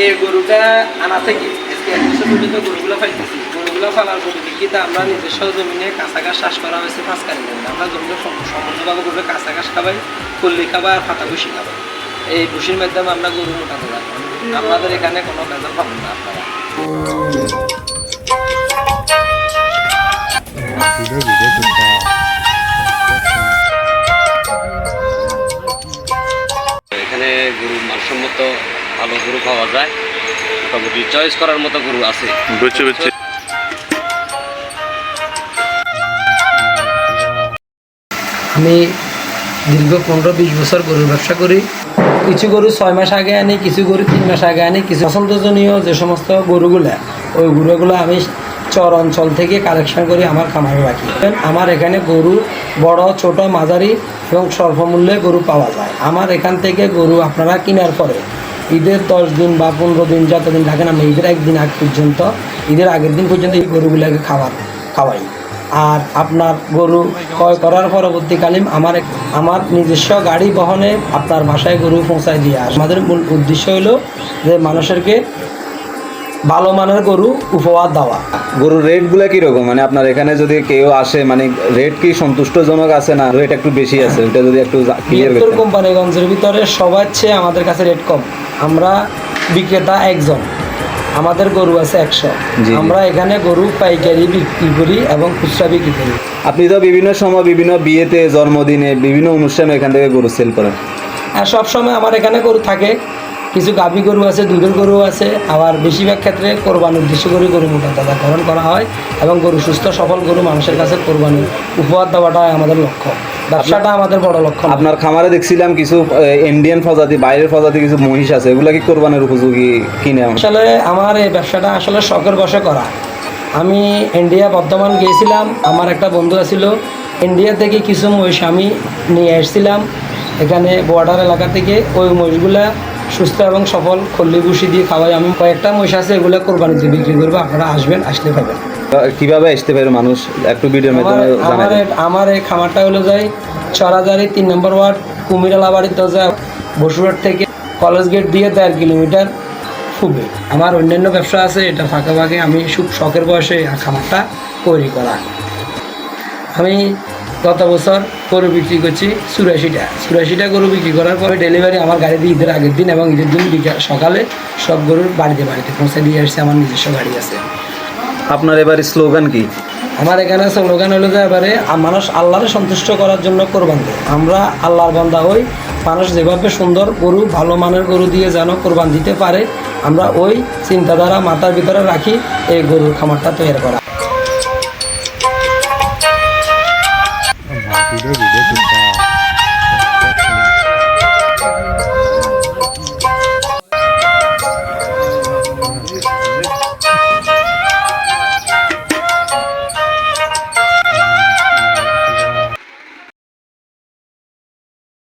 এই গরুটা আনা থেকে আজকে 1 বছর পর্যন্ত গরুগুলো পাইতেছি। গরুগুলো পালার পরিপ্রেক্ষিতে আমরা নিজস্ব জমিনে কাঁচা ঘাস চাষ করা হয়েছে 5 কানি জমি। আমরা জমিতে সম্পূর্ণভাবে গরুকে কাঁচা ঘাস খাবাই, পল্লি খাবার আর পাতা ভুসি খাবাই। এই ভুসির মাধ্যমে আমরা গরু মোটা তোলা করি। আমাদের এখানে কোনো ভেজাল পাবেন না আপনারা। এখানে গরু মানসম্মত ভালো গরু পাওয়া যায়, মোটামুটি চয়েস করার মতো গরু আছে। বুঝছি। আমি দীর্ঘ 15-20 বছর গরুর ব্যবসা করি। কিছু গরু 6 মাস আগে আনি, কিছু গরু 3 মাস আগে আনি। কিছু পছন্দজনীয় যে সমস্ত গরুগুলো, ওই গরুগুলো আমি চর অঞ্চল থেকে কালেকশন করি আমার খামারে রাখি। আমার এখানে গরু বড়, ছোট, মাঝারি এবং স্বল্প মূল্যে গরু পাওয়া যায়। আমার এখান থেকে গরু আপনারা কেনার পরে ঈদের 10 দিন বা 15 দিন যতদিন থাকেন, আমি ঈদের একদিন আগ পর্যন্ত, ঈদের আগের দিন পর্যন্ত এই গরুগুলোকে খাওয়াই। আর আপনার গরু ক্রয় করার পরবর্তীকালীন আমার নিজস্ব গাড়ি বহনে আপনার বাসায় গরু পৌঁছায় দিয়ে আসে। আমাদের মূল উদ্দেশ্য হলো যে মানুষেরকে ভালো মানের গরু উপহার দেওয়া। গরুর রেটগুলো কীরকম, মানে আপনার এখানে যদি কেউ আসে, মানে রেট কি সন্তুষ্টজনক আছে না রেট একটু বেশি আছে, ওটা যদি একটু ক্লিয়ার করতেন। কোম্পানিগঞ্জের ভিতরে সবার চেয়ে আমাদের কাছে রেট কম। আমরা বিক্রেতা একজন, আমাদের গরু আছে 100। আমরা এখানে গরু পাইকারি বিক্রি করি এবং খুচরা বিক্রি করি। আপনি তো বিভিন্ন সময় বিভিন্ন বিয়েতে, জন্মদিনে, বিভিন্ন অনুষ্ঠানে এখান থেকে গরু সেল করেন। আর সব সময় আমার এখানে গরু থাকে। কিছু গাভী গরু আছে, দুধের গরু আছে। আবার বেশিরভাগ ক্ষেত্রে কোরবানির উদ্দেশ্য করে গরু মোটা তাজাকরণ করা হয় এবং গরু সুস্থ সফল গরু মানুষের কাছে কোরবানি উপহার দেওয়াটাই আমাদের লক্ষ্য। ব্যবসাটা আমাদের বড় লক্ষ্য। আপনার খামারে দেখছিলাম কিছু ইন্ডিয়ান প্রজাতি, বাইরের প্রজাতি কিছু মহিষ আছে, এগুলা কি কোরবানির উপযোগী কিনে? আসলে আমার এই ব্যবসাটা আসলে শখের বশে করা। আমি ইন্ডিয়া বর্ধমান গিয়েছিলাম, আমার একটা বন্ধু ছিল। ইন্ডিয়া থেকে কিছু মহিষ আমি নিয়ে এসেছিলাম এখানে বর্ডার এলাকা থেকে। ওই মহিষগুলা সুস্থ এবং সফল খল্লি ভুসি দিয়ে খাওয়াই। আমি কয়েকটা মহিষ আছে, এগুলো কোরবানিতে বিক্রি করবো। আপনারা আসবেন, আসলে পাবেন। কিভাবে আসতে পারে মানুষ, একটু ভিডিওর মাধ্যমে জানাবেন। আমার এই খামারটা হলো যায় চরাজারি 3 নম্বর ওয়ার্ড, কুমিরালাবাড়ির দরজা, বসুরহাট থেকে কলেজ গেট দিয়ে 1.5 কিলোমিটার খুবই। আমার অন্যান্য ব্যবসা আছে, এটা ফাঁকে ফাঁকে আমি খুব শখের বয়সে খামারটা তৈরি করা। আমি গত বছর গরু বিক্রি করছি 84টা গরু বিক্রি করার পরে ডেলিভারি আমার গাড়ি দিয়ে ঈদের আগের দিন এবং ঈদের দিন সকালে সব গরুর বাড়িতে পৌঁছে দিয়ে আসছে। আমার নিজস্ব গাড়ি আছে। আপনার এবারে স্লোগান কি? আমার এখানে স্লোগান হলো যে এবারে মানুষ আল্লাহরে সন্তুষ্ট করার জন্য কোরবান দেয়। আমরা আল্লাহর বান্দা হই। মানুষ যেভাবে সুন্দর গরু, ভালো মানের গরু দিয়ে যেন কোরবান দিতে পারে, আমরা ওই চিন্তাধারা মাথার ভিতরে রাখি এই গরুর খামারটা তৈরি করা।